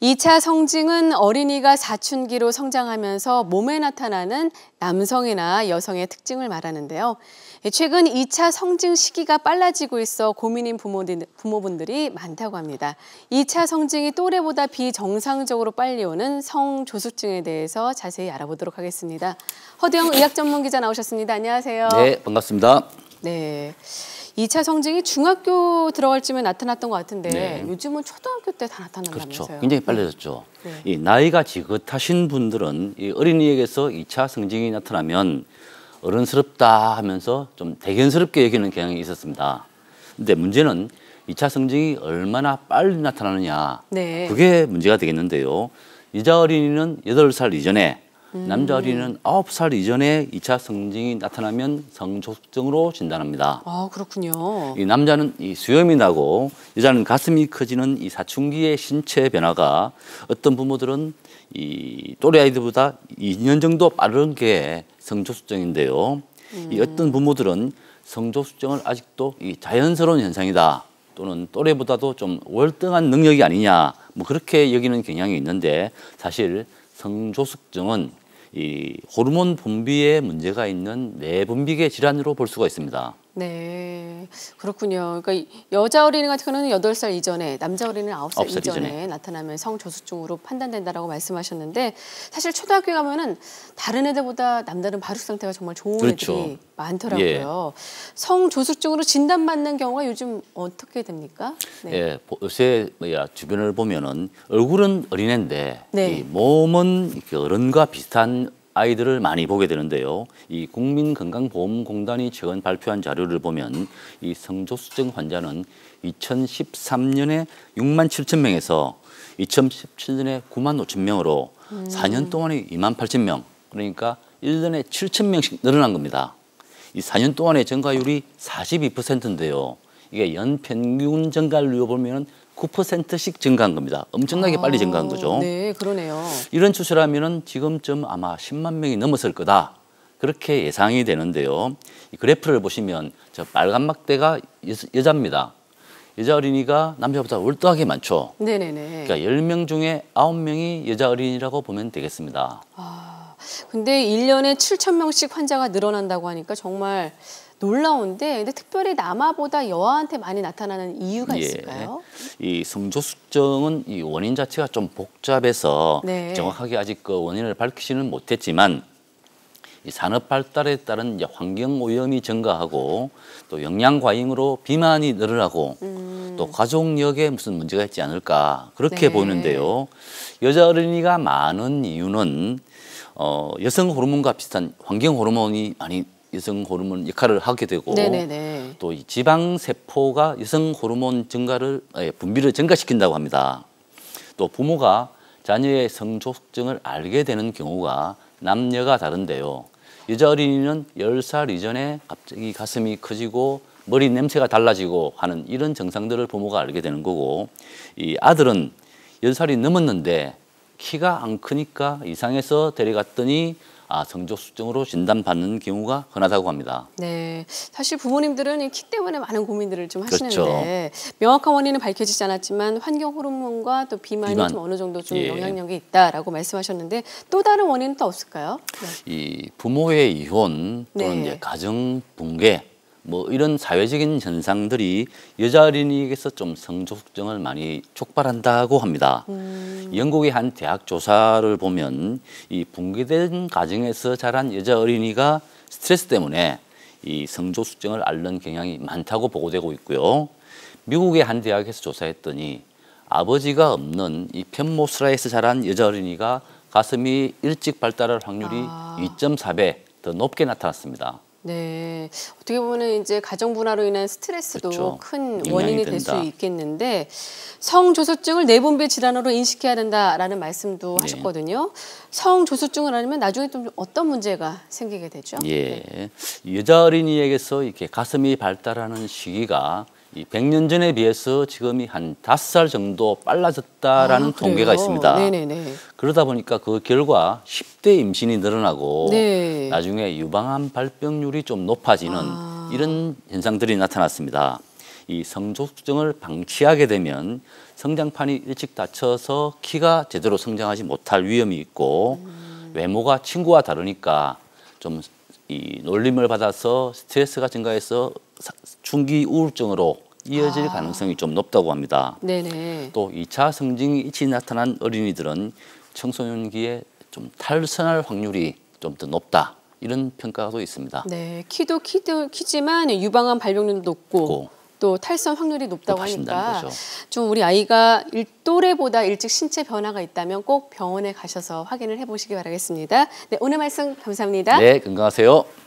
2차 성징은 어린이가 사춘기로 성장하면서 몸에 나타나는 남성이나 여성의 특징을 말하는데요. 최근 2차 성징 시기가 빨라지고 있어 고민인 부모분들이 많다고 합니다. 2차 성징이 또래보다 비정상적으로 빨리 오는 성조숙증에 대해서 자세히 알아보도록 하겠습니다. 허두영 의학 전문 기자 나오셨습니다. 안녕하세요. 네, 반갑습니다. 네. 2차 성징이 중학교 들어갈 쯤에 나타났던 것 같은데 네. 요즘은 초등학교 때 다 나타난다면서요. 그렇죠. 굉장히 빨라졌죠. 네. 이 나이가 지긋하신 분들은 이 어린이에게서 2차 성징이 나타나면 어른스럽다 하면서 좀 대견스럽게 여기는 경향이 있었습니다. 근데 문제는 2차 성징이 얼마나 빨리 나타나느냐. 네. 그게 문제가 되겠는데요. 여자 어린이는 8살 이전에 남자 어린이는 9살 이전에 2차 성징이 나타나면 성조숙증으로 진단합니다. 아, 그렇군요. 이 남자는 이 수염이 나고 여자는 가슴이 커지는 이 사춘기의 신체 변화가 어떤 부모들은 이 또래 아이들보다 2년 정도 빠른 게 성조숙증인데요. 이 어떤 부모들은 성조숙증을 아직도 이 자연스러운 현상이다 또는 또래보다도 좀 월등한 능력이 아니냐 뭐 그렇게 여기는 경향이 있는데 사실 성조숙증은 이 호르몬 분비에 문제가 있는 내분비계 질환으로 볼 수가 있습니다. 네, 그렇군요. 그러니까 여자 어린이 같은 경우는 8살 이전에, 남자 어린이는 9살 이전에 나타나면 성조숙증으로 판단된다라고 말씀하셨는데 사실 초등학교 가면은 다른 애들보다 남다른 발육 상태가 정말 좋은 그렇죠. 애들이 많더라고요. 성조숙증으로 진단받는 경우가 요즘 어떻게 됩니까? 네. 예, 요새 주변을 보면은 얼굴은 어린애인데 네. 이 몸은 이렇게 어른과 비슷한 아이들을 많이 보게 되는데요. 이 국민건강보험공단이 최근 발표한 자료를 보면 이 성조숙증 환자는 2013년에 6만 7천 명에서 2017년에 9만 5천 명으로 4년 동안에 2만 8천 명, 그러니까 1년에 7천 명씩 늘어난 겁니다. 이 4년 동안의 증가율이 42%인데요. 이게 연평균 증가율로 보면 9%씩 증가한 겁니다. 엄청나게 빨리 증가한 거죠. 네, 그러네요. 이런 추세라면 지금쯤 아마 10만 명이 넘었을 거다. 그렇게 예상이 되는데요. 이 그래프를 보시면 저 빨간 막대가 여자입니다. 여자 어린이가 남자보다 월등하게 많죠. 네네네. 그러니까 10명 중에 9명이 여자 어린이라고 보면 되겠습니다. 근데 1년에 7천 명씩 환자가 늘어난다고 하니까 정말 놀라운데, 근데 특별히 남아보다 여아한테 많이 나타나는 이유가 있을까요? 이 성조숙증은 이 원인 자체가 좀 복잡해서 네. 정확하게 아직 그 원인을 밝히지는 못했지만 이 산업 발달에 따른 이제 환경 오염이 증가하고 또 영양 과잉으로 비만이 늘어나고 또 가족력에 무슨 문제가 있지 않을까 그렇게 네. 보이는데요. 여자 어린이가 많은 이유는 여성 호르몬과 비슷한 환경 호르몬이 많이 여성 호르몬 역할을 하게 되고 네네네. 또 이 지방 세포가 여성 호르몬 분비를 증가시킨다고 합니다. 또 부모가 자녀의 성조숙증을 알게 되는 경우가 남녀가 다른데요. 여자 어린이는 10살 이전에 갑자기 가슴이 커지고 머리 냄새가 달라지고 하는 이런 증상들을 부모가 알게 되는 거고, 이 아들은 10살이 넘었는데 키가 안 크니까 이상해서 데려갔더니 성조숙증으로 진단받는 경우가 흔하다고 합니다. 네, 사실 부모님들은 이 키 때문에 많은 고민들을 좀 하시는데 그렇죠. 명확한 원인은 밝혀지지 않았지만 환경 호르몬과 또 비만이 좀 어느 정도 좀 영향력이 있다라고 말씀하셨는데 또 다른 원인은 또 없을까요? 네. 이 부모의 이혼 또는 이제 가정 붕괴 뭐 이런 사회적인 현상들이 여자 어린이에게서 좀 성조숙증을 많이 촉발한다고 합니다. 영국의 한 대학 조사를 보면 이 붕괴된 가정에서 자란 여자 어린이가 스트레스 때문에 이 성조숙증을 앓는 경향이 많다고 보고되고 있고요. 미국의 한 대학에서 조사했더니 아버지가 없는 이 편모스라에서 자란 여자 어린이가 가슴이 일찍 발달할 확률이 2.4배 더 높게 나타났습니다. 네, 어떻게 보면 이제 가정 분화로 인한 스트레스도 그렇죠. 큰 원인이 될 수 있겠는데 성조숙증을 내분비 질환으로 인식해야 된다라는 말씀도 하셨거든요. 성조숙증을 알면 나중에 좀 어떤 문제가 생기게 되죠? 예, 여자 어린이에게서 이렇게 가슴이 발달하는 시기가 이 100년 전에 비해서 지금이 한 5살 정도 빨라졌다라는 통계가 있습니다. 네네네. 그러다 보니까 그 결과 10대 임신이 늘어나고 네. 나중에 유방암 발병률이 좀 높아지는 이런 현상들이 나타났습니다. 이 성족증을 방치하게 되면 성장판이 일찍 닫혀서 키가 제대로 성장하지 못할 위험이 있고 외모가 친구와 다르니까 좀 이 놀림을 받아서 스트레스가 증가해서 중기 우울증으로 이어질 가능성이 좀 높다고 합니다. 네네. 또 2차 성징이 일찍 나타난 어린이들은 청소년기에 좀 탈선할 확률이 좀 더 높다. 이런 평가도 있습니다. 네, 키도 키지만 유방암 발병률도 높고 또 탈선 확률이 높다고 하니까 거죠. 좀 우리 아이가 또래보다 일찍 신체 변화가 있다면 꼭 병원에 가셔서 확인을 해보시기 바라겠습니다. 네, 오늘 말씀 감사합니다. 네, 건강하세요.